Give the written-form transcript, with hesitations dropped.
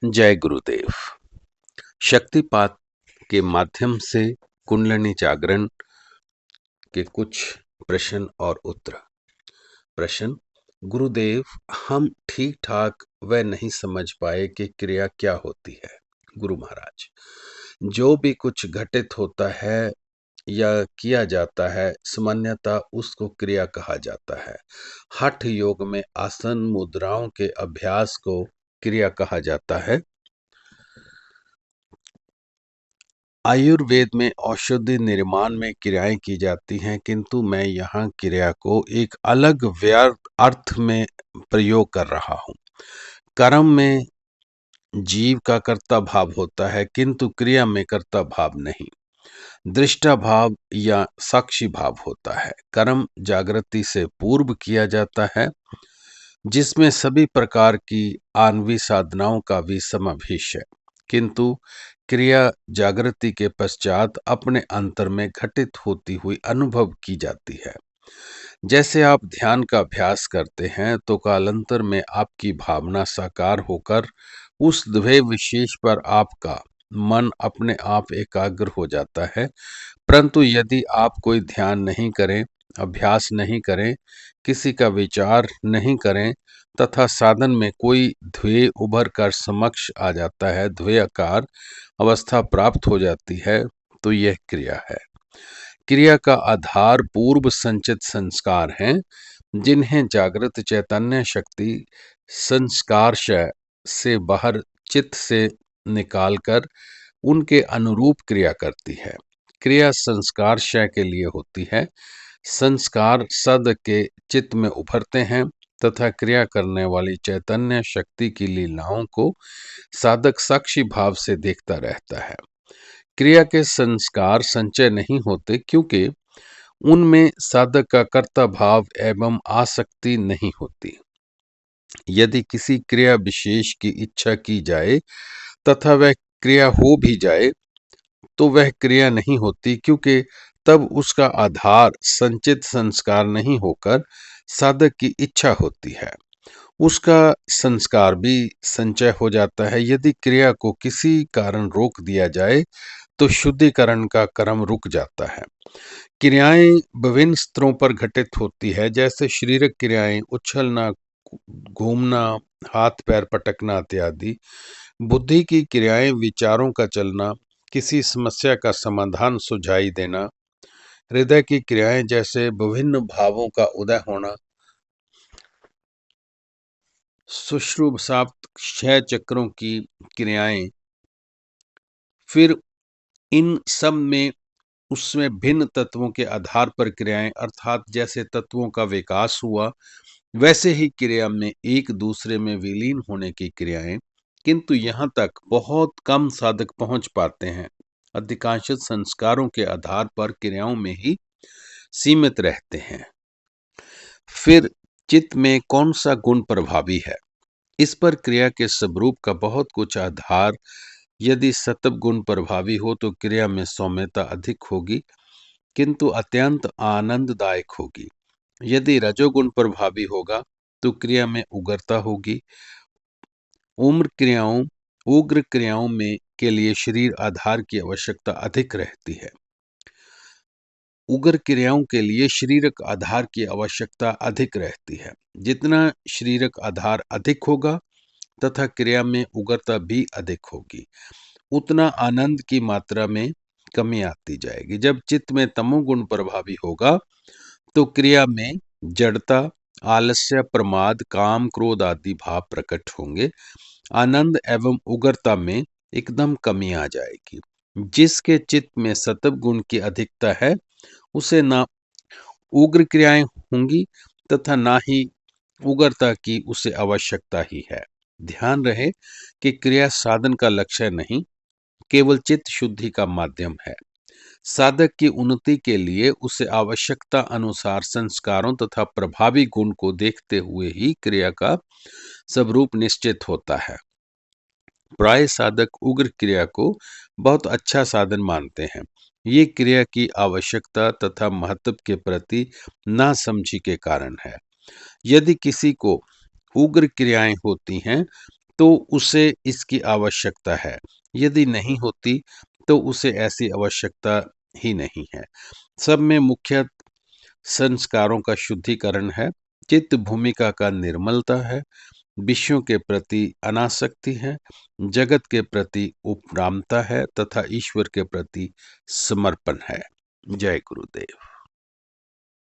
जय गुरुदेव। शक्तिपात के माध्यम से कुंडलिनी जागरण के कुछ प्रश्न और उत्तर। प्रश्न: गुरुदेव, हम ठीक ठाक वह नहीं समझ पाए कि क्रिया क्या होती है। गुरु महाराज, जो भी कुछ घटित होता है या किया जाता है, सामान्यतः उसको क्रिया कहा जाता है। हठ योग में आसन मुद्राओं के अभ्यास को क्रिया कहा जाता है। आयुर्वेद में औषधि निर्माण में क्रियाएं की जाती हैं, किंतु मैं यहाँ क्रिया को एक अलग अर्थ में प्रयोग कर रहा हूँ। कर्म में जीव का कर्ता भाव होता है, किंतु क्रिया में कर्ता भाव नहीं, दृष्टा भाव या साक्षी भाव होता है। कर्म जागृति से पूर्व किया जाता है, जिसमें सभी प्रकार की आणवी साधनाओं का भी समावेश है, किंतु क्रिया जागृति के पश्चात अपने अंतर में घटित होती हुई अनुभव की जाती है। जैसे आप ध्यान का अभ्यास करते हैं तो कालांतर में आपकी भावना साकार होकर उस ध्येय विशेष पर आपका मन अपने आप एकाग्र हो जाता है। परंतु यदि आप कोई ध्यान नहीं करें, अभ्यास नहीं करें, किसी का विचार नहीं करें तथा साधन में कोई ध्येय उभर कर समक्ष आ जाता है, ध्येयाकार अवस्था प्राप्त हो जाती है, तो यह क्रिया है। क्रिया का आधार पूर्व संचित संस्कार हैं, जिन्हें जागृत चैतन्य शक्ति संस्कारशय से बाहर चित्त से निकालकर उनके अनुरूप क्रिया करती है। क्रिया संस्कारशय के लिए होती है। संस्कार सद के चित्त में उभरते हैं तथा क्रिया करने वाली चैतन्य शक्ति की लीलाओं को साधक साक्षी भाव से देखता रहता है। क्रिया के संस्कार संचय नहीं होते, क्योंकि उनमें साधक का कर्ता भाव एवं आसक्ति नहीं होती। यदि किसी क्रिया विशेष की इच्छा की जाए तथा वह क्रिया हो भी जाए तो वह क्रिया नहीं होती, क्योंकि तब उसका आधार संचित संस्कार नहीं होकर साधक की इच्छा होती है। उसका संस्कार भी संचय हो जाता है। यदि क्रिया को किसी कारण रोक दिया जाए तो शुद्धिकरण का क्रम रुक जाता है। क्रियाएं विभिन्न स्तरों पर घटित होती है, जैसे शारीरिक क्रियाएं, उछलना, घूमना, हाथ पैर पटकना इत्यादि। बुद्धि की क्रियाएं, विचारों का चलना, किसी समस्या का समाधान सुझाई देना। हृदय की क्रियाएं, जैसे विभिन्न भावों का उदय होना। सुषुप्त 6 चक्रों की क्रियाएं। फिर इन सब में उसमें भिन्न तत्वों के आधार पर क्रियाएं, अर्थात जैसे तत्वों का विकास हुआ वैसे ही क्रिया में एक दूसरे में विलीन होने की क्रियाएं, किंतु यहाँ तक बहुत कम साधक पहुंच पाते हैं। अधिकांश संस्कारों के आधार पर क्रियाओं में ही सीमित रहते हैं। फिर चित्त में कौन सा गुण प्रभावी है, इस पर क्रिया के स्वरूप का बहुत कुछ आधार। यदि सत्व गुण प्रभावी हो तो क्रिया में सौम्यता अधिक होगी, किंतु अत्यंत आनंददायक होगी। यदि रजोगुण प्रभावी होगा तो क्रिया में उग्रता होगी। उग्र क्रियाओं में के लिए शरीर आधार की आवश्यकता अधिक रहती है। उग्र क्रियाओं के लिए शारीरिक आधार की आवश्यकता अधिक रहती है। जितना शारीरिक आधार अधिक होगा तथा क्रिया में उग्रता भी अधिक होगी, उतना आनंद की मात्रा में कमी आती जाएगी। जब चित्त में तमोगुण प्रभावी होगा तो क्रिया में जड़ता, आलस्य, प्रमाद, काम, क्रोध आदि भाव प्रकट होंगे। आनंद एवं उग्रता में एकदम कमी आ जाएगी। जिसके चित्त में सत्व गुण की अधिकता है उसे ना उग्र क्रियाएं होंगी तथा ना ही उग्रता की उसे आवश्यकता ही है। ध्यान रहे कि क्रिया साधन का लक्ष्य नहीं, केवल चित्त शुद्धि का माध्यम है। साधक की उन्नति के लिए उसे आवश्यकता अनुसार संस्कारों तथा प्रभावी गुण को देखते हुए ही क्रिया का स्वरूप निश्चित होता है। प्राय साधक उग्र क्रिया को बहुत अच्छा साधन मानते हैं। ये क्रिया की आवश्यकता तथा महत्व के प्रति नासमझी के कारण है। यदि किसी को उग्र क्रियाएं होती हैं तो उसे इसकी आवश्यकता है। यदि नहीं होती तो उसे ऐसी आवश्यकता ही नहीं है। सब में मुख्य संस्कारों का शुद्धिकरण है, चित्त भूमिका का निर्मलता है, विषयों के प्रति अनासक्ति है, जगत के प्रति उपरामता है तथा ईश्वर के प्रति समर्पण है। जय गुरुदेव।